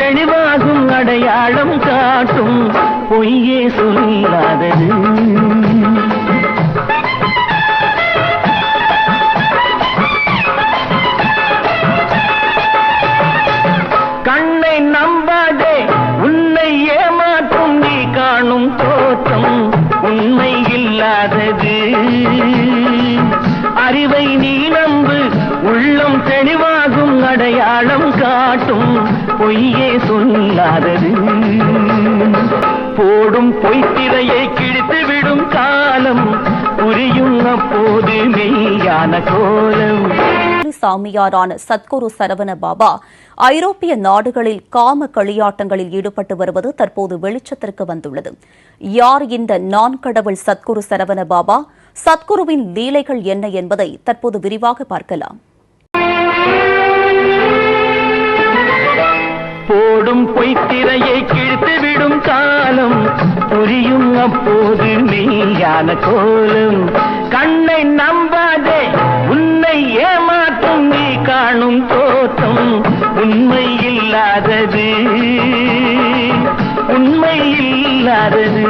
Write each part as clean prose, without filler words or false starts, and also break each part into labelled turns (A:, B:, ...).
A: தெளிவாகும் அடையாளம் காட்டும் பொய்யே சொல்லாதது. கண்ணை நம்பாதே, உன்னை ஏமாற்றும் நீ காணும் தோற்றம் உண்மை இல்லாதது. அறிவை நீ நம்பு, உள்ளம் தெளிவாகும் அடையாளம் காட்டும் பொய்யே சொல்லாதது. போடும் பொய்த்திரையை கிழித்து விடும் காலம் புரியும் அப்போது மெய்யான கோலம்.
B: சாமியாரான சத்குரு சரவண பாபா ஐரோப்பிய நாடுகளில் காம களியாட்டங்களில் ஈடுபட்டு வருவது தற்போது வெளிச்சத்திற்கு வந்துள்ளது. யார் இந்த நான்கடவுள் சத்குரு சரவண பாபா? சத்குருவின் லீலைகள் என்ன என்பதை தற்போது விரிவாக பார்க்கலாம்.
A: போடும் பொய்த்திரையை கிழித்து விடும் காலம் புரியும் அப்போது மெய்யான கோலம். கண்ணை நம்பாதே, உன்னை ஏமாற்றும் நீ காணும் தோற்றம் உண்மை இல்லாதது. உண்மை இல்லாதது.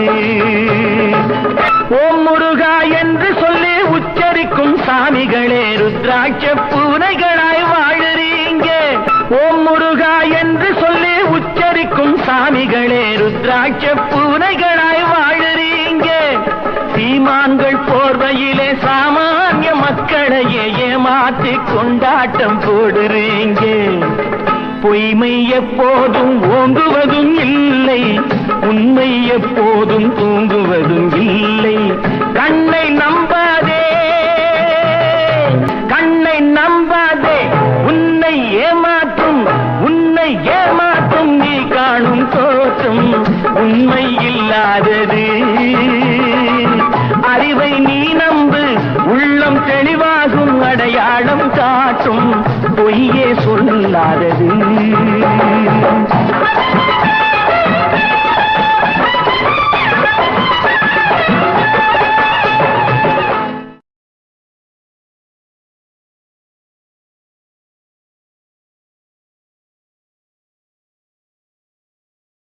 A: ஓம் முருகா என்று சொல்லி உச்சரிக்கும் சாமிகளே ருத்ராட்ச பூனைகளாய் வாழறீங்க. ஓம் முருகா என்று சொல்லி உச்சரிக்கும் சாமிகளே ருத்ராட்ச பூனைகளாய் வாழறீங்க. சீமான்கள் போர்வையிலே சாமானிய மக்களையே ஏமாற்றி கொண்டாட்டம் போடுறீங்க. பொய்மை எப்போதும் ஓங்குவதும் இல்லை, உண்மை எப்போதும் தூங்குவதும் இல்லை. கண்ணை நம்பாதே, கண்ணை நம்பாதே, உன்னை ஏமாற்றும் நீ காணும் தோற்றம் உண்மை இல்லாதது. அறிவை நீ நம்பு, உள்ளம் தெளிவாகும் அடையாளம் காட்டும் பொய்யே சொல்லாதது.